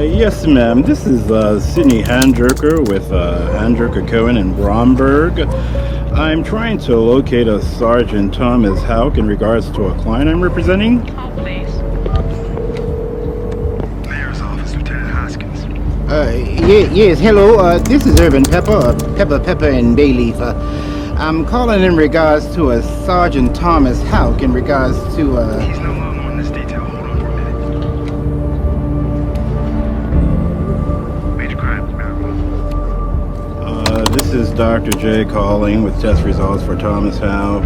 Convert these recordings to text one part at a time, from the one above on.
Yes, ma'am. This is Sidney Handjerker with Handjerker, Cohen and Bromberg. I'm trying to locate a Sergeant Thomas Houck in regards to a client I'm representing. Call, please. Mayor's office, Lieutenant Hoskins. Yes, hello. This is Urban Pepper and Bayleaf. I'm calling in regards to a Sergeant Thomas Houck in regards to He's no longer on this detail. Hold on for a minute. Major crime, marijuana. This is Dr. J calling with test results for Thomas Houck.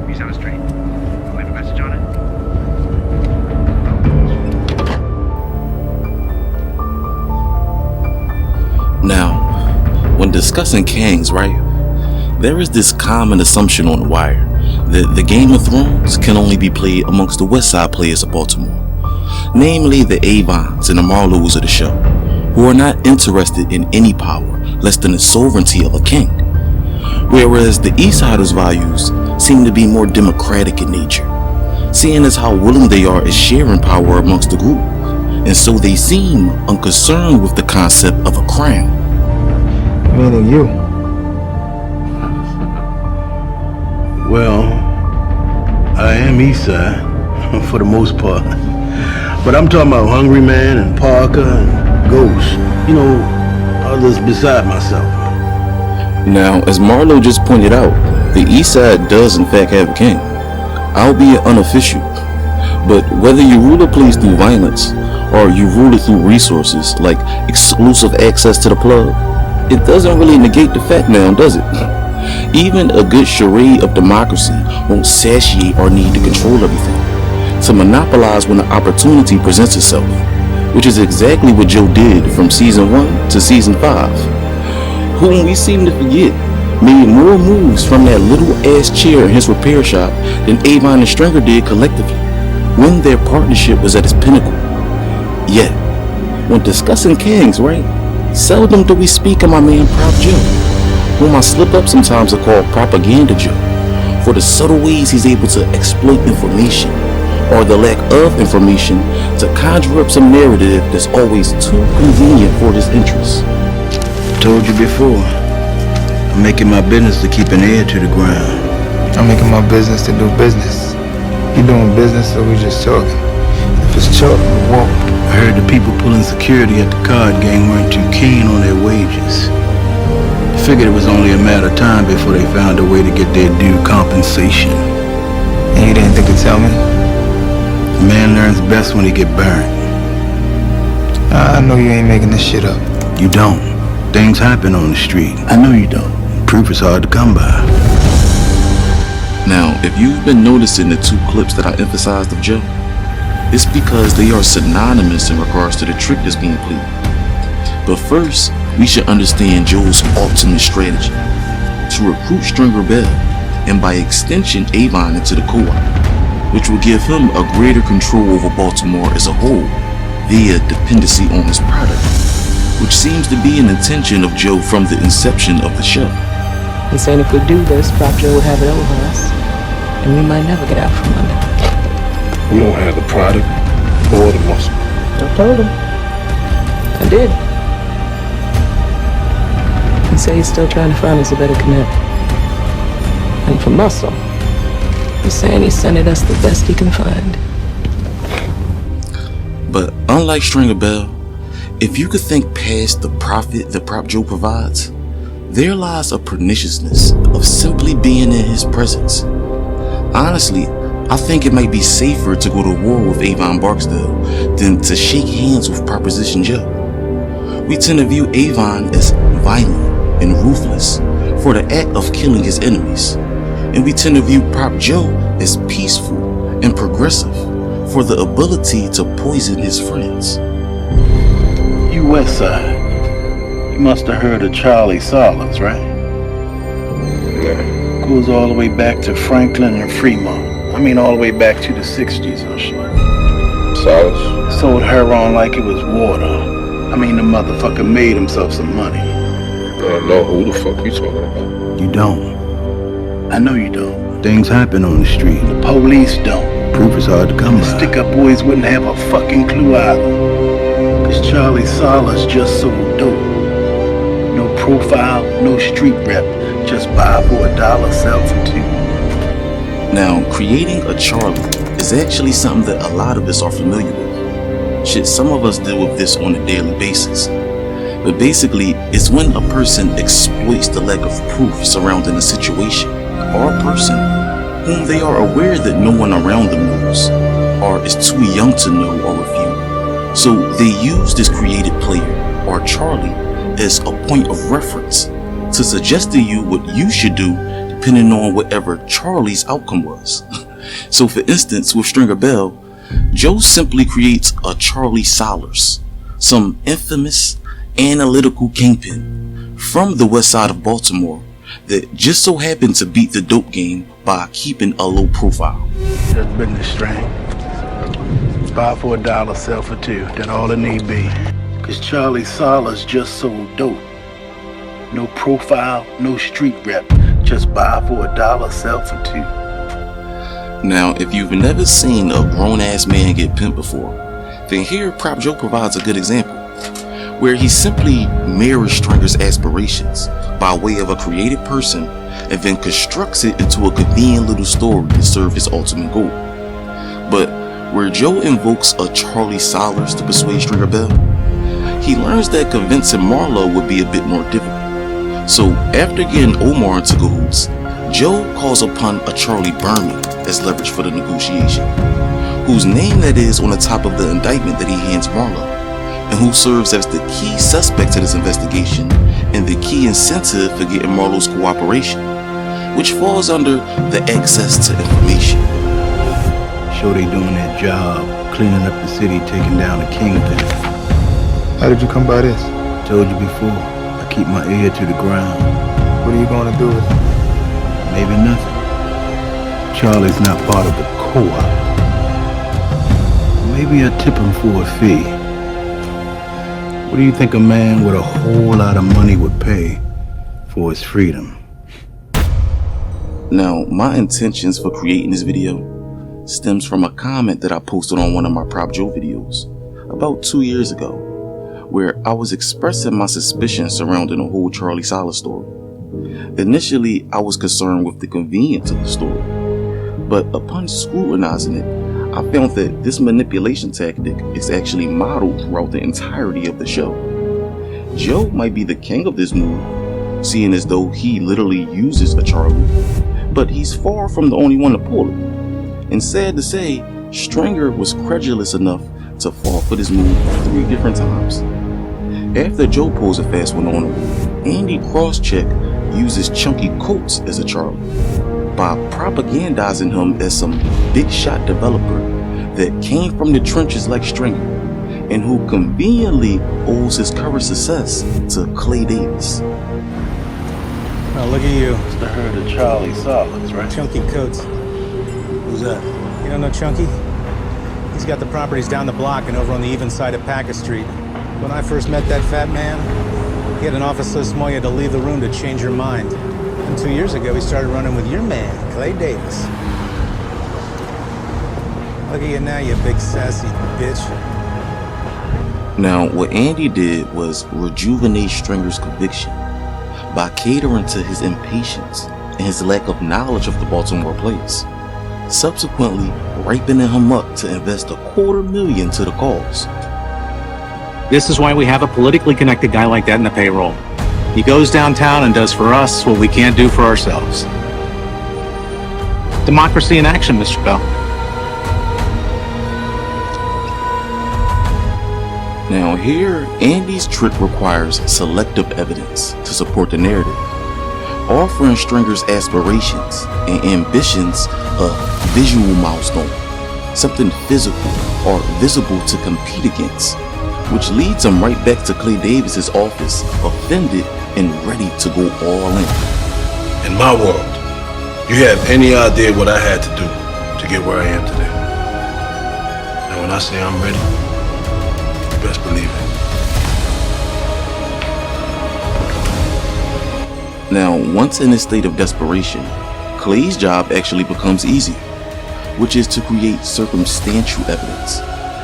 He's on the street. Leave a message on it. Now, when discussing gangs, right, there is this common assumption on the wire that the Game of Thrones can only be played amongst the West Side players of Baltimore, namely the 𝑎𝑣𝑒𝑛s and the 𝑚arlows of the show, who are not interested in any power less than the sovereignty of a king, whereas the East Siders' values seem to be more democratic in nature, seeing as how willing they are at sharing power amongst the group, and so they seem unconcerned with the concept of a crown. meaning you. Well, I am East Side, for the most part. But I'm talking about Hungry Man and Parker and Ghost. You know, others beside myself. Now, as Marlo just pointed out, the East Side does in fact have a king, albeit unofficial. But whether you rule a place through violence, or you rule it through resources like exclusive access to the plug, it doesn't really negate the fact now, does it? Even a good charade of democracy won't satiate our need to control everything, to monopolize when the opportunity presents itself, which is exactly what Joe did from season 1 to season 5, whom we seem to forget made more moves from that little ass chair in his repair shop than 𝑎𝑣𝑒 and Stringer did collectively, when their partnership was at its pinnacle. Yet, when discussing gangs, right, seldom do we speak of my man Prop Joe, whom I slip up sometimes to call Propaganda Joe, for the subtle ways he's able to exploit information, or the lack of information, to conjure up some narrative that's always too convenient for his interests. Told you before, I'm making my business to keep an ear to the ground. I'm making my business to do business. You doing business, so we just talking. If it's talk, we walk. I heard the people pulling security at the card game weren't too keen on their wages. Figured it was only a matter of time before they found a way to get their due compensation. And you didn't think to tell me? A man learns best when he get burned. I know you ain't making this shit up. You don't. Things happen on the street. I know you don't. Proof is hard to come by. Now, if you've been noticing the two clips that I emphasized of Joe, it's because they are synonymous in regards to the trick that's being played. But first, we should understand Joe's ultimate strategy: to recruit Stringer Bell, and by extension 𝑎𝑣𝑒 into the co-op, which will give him a greater control over Baltimore as a whole via dependency on his product, which seems to be an intention of Joe from the inception of the show. He's saying if we do this, Prop Joe will have it over us, and we might never get out from under it. We don't have the product or the muscle. I told him. I did. He said he's still trying to find us a better connect. And for muscle, he's saying he's sending us the best he can find. But unlike Stringer Bell, if you could think past the profit that Prop Joe provides, there lies a perniciousness of simply being in his presence. Honestly, I think it might be safer to go to war with 𝑎𝑣𝑒 and Barksdale than to shake hands with Proposition Joe. We tend to view 𝑎𝑣𝑒 as violent and ruthless for the act of killing his enemies, and we tend to view Prop Joe as peaceful and progressive for the ability to poison his friends. You West Side. You must have heard of Charlie Solins, right? Yeah. Goes all the way back to Franklin and Fremont. I mean all the way back to the 60s and shit. Silas? Sold heroin like it was water. I mean the motherfucker made himself some money. I don't know who the fuck you talking about. You don't. I know you don't. Things happen on the street. The police don't. Proof is hard to come by. Stick-up boys wouldn't have a fucking clue either. Cause Charlie Sala's just so dope. No profile, no street rep, just buy for $1, sell for $2. Now, creating a Charlie is actually something that a lot of us are familiar with. Shit, some of us deal with this on a daily basis. But basically, it's when a person exploits the lack of proof surrounding a situation or a person whom they are aware that no one around them knows or is too young to know or refute. So they use this created player or Charlie as a point of reference to suggest to you what you should do depending on whatever Charlie's outcome was. So for instance, with Stringer Bell, Joe simply creates a Charlie Saunders, some infamous analytical kingpin from the west side of Baltimore that just so happened to beat the dope game by keeping a low profile. Just business strain. Buy for $1, sell for $2. That's all it need be. Cause Charlie Sala's just so dope. No profile, no street rep. Just buy for $1, sell for $2. Now, if you've never seen a grown-ass man get pimped before, then here Prop Joe provides a good example, where he simply mirrors Stringer's aspirations by way of a created person and then constructs it into a convenient little story to serve his ultimate goal. But where Joe invokes a Charlie Saunders to persuade Stringer Bell, he learns that convincing Marlo would be a bit more difficult. So after getting Omar into cahoots, Joe calls upon a Charlie Berman as leverage for the negotiation, whose name that is on the top of the indictment that he hands Marlo, and who serves as the key suspect to this investigation and the key incentive for getting Marlo's cooperation, which falls under the access to information. Sure they doing that job, cleaning up the city, taking down the kingpin. How did you come by this? Told you before, I keep my ear to the ground. What are you going to do with it? Maybe nothing. Charlie's not part of the co-op. Maybe I tip him for a fee. What do you think a man with a whole lot of money would pay for his freedom? Now, my intentions for creating this video stems from a comment that I posted on one of my Prop Joe videos about 2 years ago, where I was expressing my suspicions surrounding the whole Charlie Saunders story. Initially, I was concerned with the convenience of the story, but upon scrutinizing it, I found that this manipulation tactic is actually modeled throughout the entirety of the show. Joe might be the king of this move, seeing as though he literally uses a Charlie, but he's far from the only one to pull it. And sad to say, Stringer was credulous enough to fall for this move 3 different times. After Joe pulls a fast one on him, Andy Crosscheck uses Chunky Coates as a Charlie by propagandizing him as some big shot developer that came from the trenches like Stringer and who conveniently owes his current success to Clay Davis. Oh, look at you. It's the herd of Charlie Saunders, right? Chunky Coates. Who's that? You don't know Chunky? He's got the properties down the block and over on the even side of Packer Street. When I first met that fat man, he had an office so small you had to leave the room to change your mind. And 2 years ago, he started running with your man, Clay Davis. Look at you now, you big sassy bitch. Now, what Andy did was rejuvenate Stringer's conviction by catering to his impatience and his lack of knowledge of the Baltimore place, subsequently ripening him up to invest $250,000 to the cause. This is why we have a politically connected guy like that in the payroll. He goes downtown and does for us what we can't do for ourselves. Democracy in action, Mr. Bell. Now here, Andy's trick requires selective evidence to support the narrative, offering Stringer's aspirations and ambitions a visual milestone, something physical or visible to compete against, which leads him right back to Clay Davis's office, offended and ready to go all in. In my world, you have any idea what I had to do to get where I am today? And when I say I'm ready, you best believe it. Now, once in a state of desperation, Clay's job actually becomes easier, which is to create circumstantial evidence.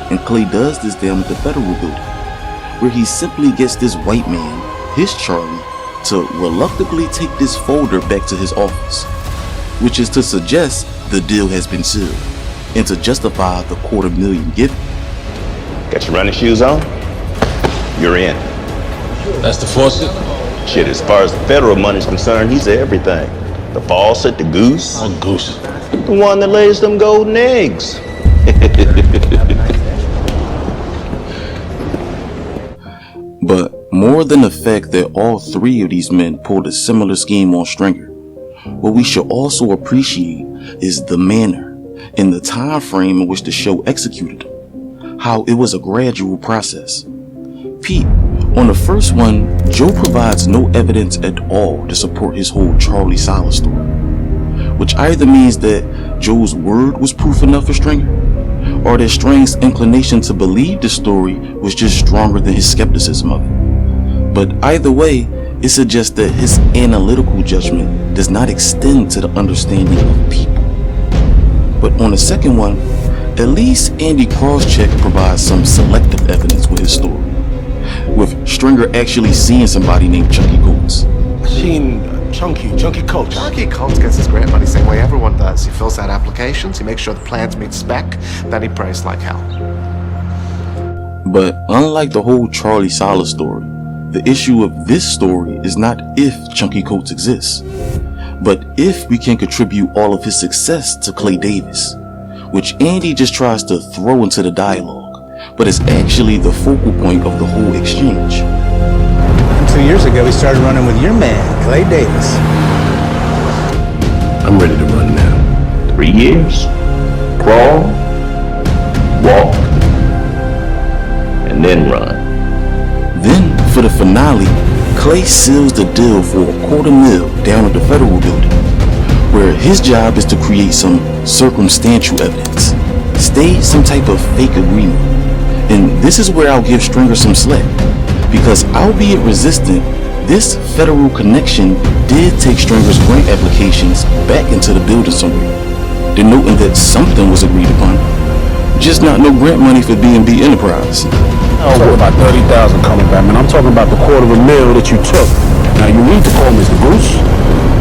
And Clay does this down at the federal building, where he simply gets this white man, his Charlie, to reluctantly take this folder back to his office, which is to suggest the deal has been sealed and to justify the $250,000 gift. Got your running shoes on? You're in. That's the faucet? Shit, as far as the federal money's concerned, he's everything. The faucet, the goose. What goose? The one that lays them golden eggs. But more than the fact that all three of these men pulled a similar scheme on Stringer, what we should also appreciate is the manner and the time frame in which the show executed, how it was a gradual process. Pete, on the first one, Joe provides no evidence at all to support his whole Charlie Silas story, which either means that Joe's word was proof enough for Stringer, or that String's inclination to believe the story was just stronger than his skepticism of it. But either way, it suggests that his analytical judgment does not extend to the understanding of people. But on the second one, at least Andy Crosscheck provides some selective evidence with his story, with Stringer actually seeing somebody named Chunky Coates. Seen Chunky Coates. Chunky Coates gets his grant money same way everyone does. He fills out applications, he makes sure the plans meet spec, then he prays like hell. But unlike the whole Charlie Silas story, the issue of this story is not if Chunky Coates exists, but if we can contribute all of his success to Clay Davis, which Andy just tries to throw into the dialogue, but is actually the focal point of the whole exchange. 2 years ago, he started running with your man, Clay Davis. I'm ready to run now. 3 years. Crawl, walk, and then run. Then, for the finale, Clay seals the deal for $250,000 down at the federal building, where his job is to create some circumstantial evidence, stage some type of fake agreement. And this is where I'll give Stringer some slack, because albeit resistant, this federal connection did take Stringer's grant applications back into the building somewhere, denoting that something was agreed upon, just not no grant money for B&B Enterprise. I'm talking about 30,000 coming back, man. I'm talking about the $250,000 that you took. Now you need to call Mr. Goose,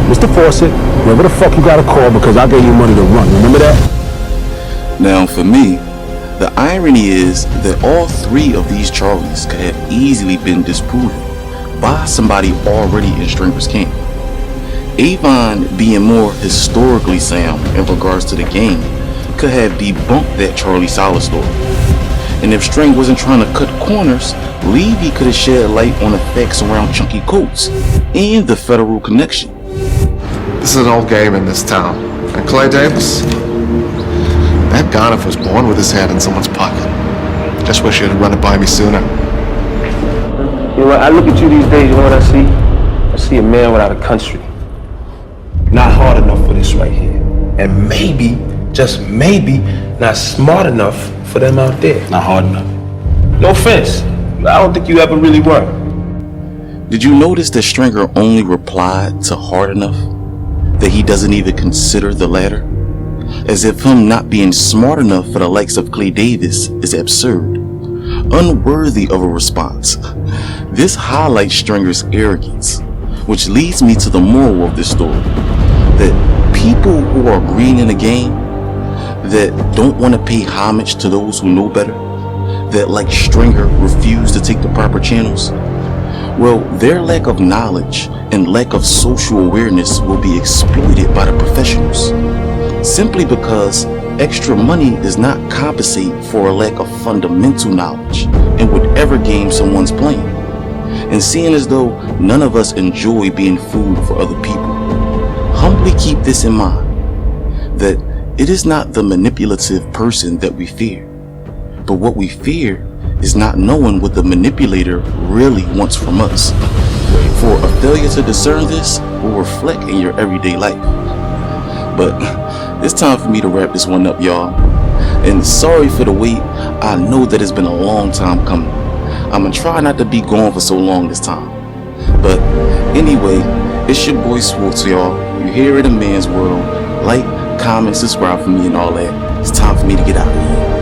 Mr. Fawcett, whoever the fuck you gotta call, because I gave you money to run. Remember that? Now for me, the irony is that all three of these Charlies could have easily been disproven by somebody already in Stringer's camp. Avon, being more historically sound in regards to the game, could have debunked that Charlie Silas story. And if String wasn't trying to cut corners, Levy could have shed light on the facts around Chunky Coates and the federal connection. This is an old game in this town. And Clay Davis? That Gonif was born with his hand in someone's pocket. Just wish you'd run it by me sooner. You know what, I look at you these days, you know what I see? I see a man without a country. Not hard enough for this right here. And maybe, just maybe, not smart enough for them out there. Not hard enough. No offense, but I don't think you ever really were. Did you notice that Stringer only replied to hard enough? That he doesn't even consider the latter? As if him not being smart enough for the likes of Clay Davis is absurd, unworthy of a response. This highlights Stringer's arrogance, which leads me to the moral of this story, that people who are green in the game, that don't want to pay homage to those who know better, that like Stringer refuse to take the proper channels, well, their lack of knowledge and lack of social awareness will be exploited by the professionals, simply because extra money does not compensate for a lack of fundamental knowledge in whatever game someone's playing. And seeing as though none of us enjoy being food for other people, humbly keep this in mind, that it is not the manipulative person that we fear, but what we fear is not knowing what the manipulator really wants from us. For a failure to discern this will reflect in your everyday life. But it's time for me to wrap this one up, y'all. And sorry for the wait. I know that it's been a long time coming. I'm gonna try not to be gone for so long this time. But anyway, it's your boy Swartz, y'all. You hear it in Man's World. Like, comment, subscribe for me and all that. It's time for me to get out of here.